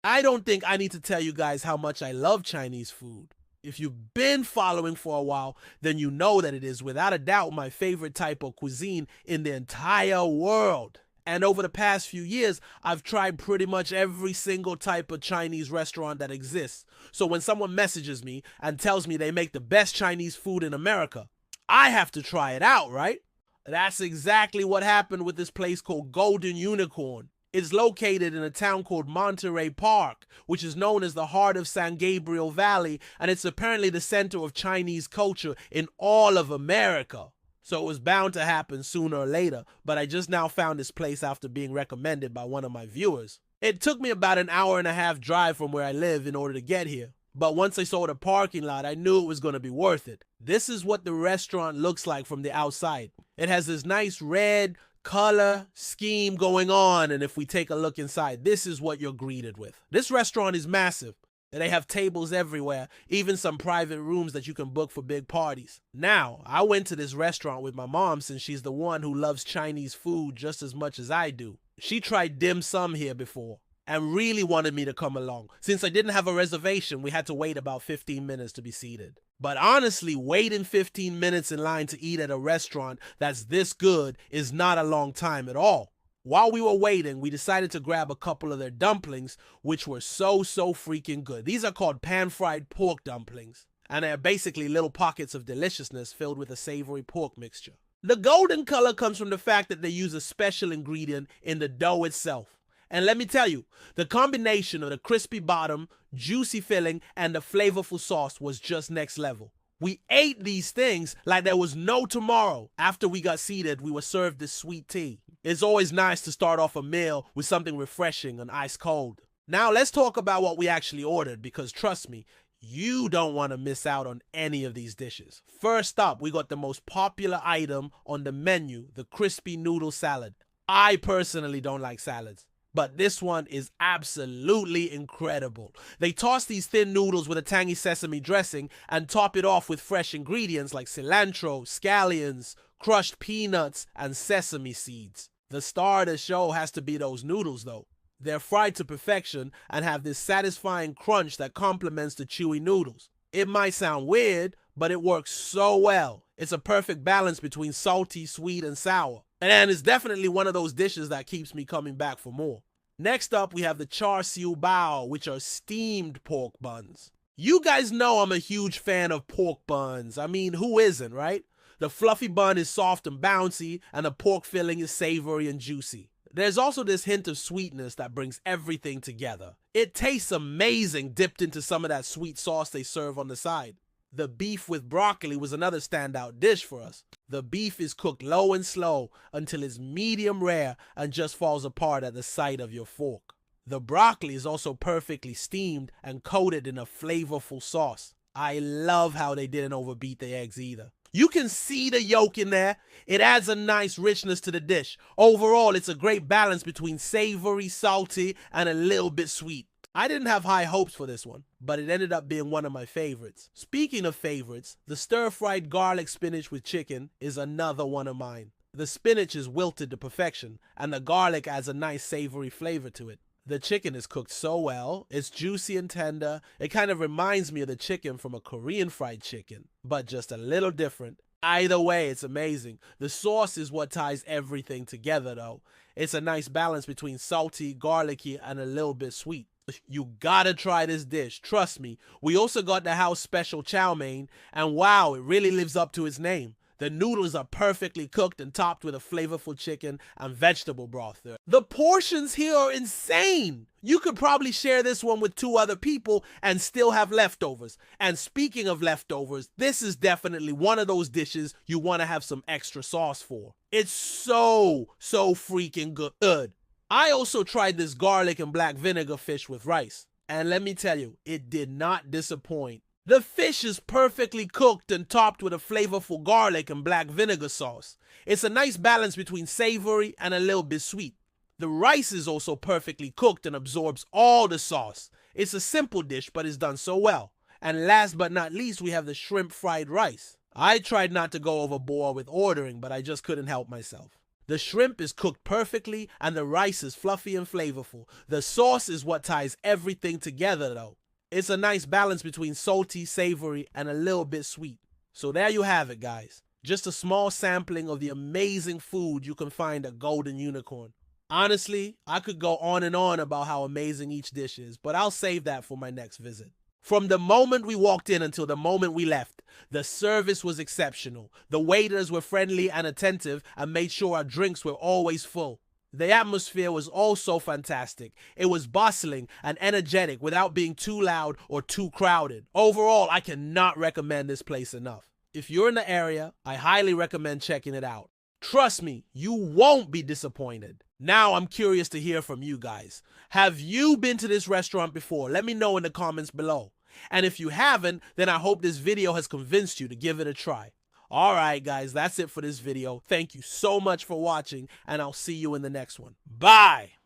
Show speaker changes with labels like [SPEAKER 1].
[SPEAKER 1] I don't think I need to tell you guys how much I love Chinese food. If you've been following for a while, then you know that it is without a doubt my favorite type of cuisine in the entire world. And over the past few years, I've tried pretty much every single type of Chinese restaurant that exists. So when someone messages me and tells me they make the best Chinese food in America, I have to try it out, right? That's exactly what happened with this place called Golden Unicorn. It's located in a town called Monterey Park, which is known as the heart of San Gabriel Valley, and it's apparently the center of Chinese culture in all of America. So it was bound to happen sooner or later, but I just now found this place after being recommended by one of my viewers. It took me about an hour and a half drive from where I live in order to get here, but once I saw the parking lot, I knew it was going to be worth it. This is what the restaurant looks like from the outside. It has this nice red color scheme going on, and if we take a look inside, this is what you're greeted with. This restaurant is massive. They have tables everywhere, even some private rooms that you can book for big parties. Now, I went to this restaurant with my mom since she's the one who loves Chinese food just as much as I do. She tried dim sum here before and really wanted me to come along. Since I didn't have a reservation, we had to wait about 15 minutes to be seated. But honestly, waiting 15 minutes in line to eat at a restaurant that's this good is not a long time at all. While we were waiting, we decided to grab a couple of their dumplings, which were so freaking good. These are called pan-fried pork dumplings, and they're basically little pockets of deliciousness filled with a savory pork mixture. The golden color comes from the fact that they use a special ingredient in the dough itself. And let me tell you, the combination of the crispy bottom, juicy filling, and the flavorful sauce was just next level. We ate these things like there was no tomorrow. After we got seated, we were served this sweet tea. It's always nice to start off a meal with something refreshing and ice cold. Now let's talk about what we actually ordered, because trust me, you don't want to miss out on any of these dishes. First up, we got the most popular item on the menu, the crispy noodle salad. I personally don't like salads, but this one is absolutely incredible. They toss these thin noodles with a tangy sesame dressing and top it off with fresh ingredients like cilantro, scallions, crushed peanuts, and sesame seeds. The star of the show has to be those noodles though. They're fried to perfection and have this satisfying crunch that complements the chewy noodles. It might sound weird, but it works so well. It's a perfect balance between salty, sweet, and sour. And it's definitely one of those dishes that keeps me coming back for more. Next up, we have the char siu bao, which are steamed pork buns. You guys know I'm a huge fan of pork buns. I mean, who isn't, right? The fluffy bun is soft and bouncy, and the pork filling is savory and juicy. There's also this hint of sweetness that brings everything together. It tastes amazing dipped into some of that sweet sauce they serve on the side. The beef with broccoli was another standout dish for us. The beef is cooked low and slow until it's medium rare and just falls apart at the sight of your fork. The broccoli is also perfectly steamed and coated in a flavorful sauce. I love how they didn't overbeat the eggs either. You can see the yolk in there. It adds a nice richness to the dish. Overall, it's a great balance between savory, salty, and a little bit sweet. I didn't have high hopes for this one, but it ended up being one of my favorites. Speaking of favorites, the stir-fried garlic spinach with chicken is another one of mine. The spinach is wilted to perfection, and the garlic adds a nice savory flavor to it. The chicken is cooked so well, it's juicy and tender. It kind of reminds me of the chicken from a Korean fried chicken, but just a little different. Either way, it's amazing. The sauce is what ties everything together though. It's a nice balance between salty, garlicky, and a little bit sweet. You gotta try this dish, trust me. We also got the house special chow mein, and wow, it really lives up to its name. The noodles are perfectly cooked and topped with a flavorful chicken and vegetable broth. The portions here are insane. You could probably share this one with 2 other people and still have leftovers. And speaking of leftovers, this is definitely one of those dishes you want to have some extra sauce for. It's so freaking good. I also tried this garlic and black vinegar fish with rice. And let me tell you, it did not disappoint. The fish is perfectly cooked and topped with a flavorful garlic and black vinegar sauce. It's a nice balance between savory and a little bit sweet. The rice is also perfectly cooked and absorbs all the sauce. It's a simple dish, but it's done so well. And last but not least, we have the shrimp fried rice. I tried not to go overboard with ordering, but I just couldn't help myself. The shrimp is cooked perfectly and the rice is fluffy and flavorful. The sauce is what ties everything together though. It's a nice balance between salty, savory, and a little bit sweet. So there you have it, guys. Just a small sampling of the amazing food you can find at Golden Unicorn. Honestly, I could go on and on about how amazing each dish is, but I'll save that for my next visit. From the moment we walked in until the moment we left, the service was exceptional. The waiters were friendly and attentive and made sure our drinks were always full. The atmosphere was also fantastic. It was bustling and energetic without being too loud or too crowded. Overall, I cannot recommend this place enough. If you're in the area, I highly recommend checking it out. Trust me, you won't be disappointed. Now I'm curious to hear from you guys. Have you been to this restaurant before? Let me know in the comments below. And if you haven't, then I hope this video has convinced you to give it a try. Alright guys, that's it for this video. Thank you so much for watching, and I'll see you in the next one. Bye!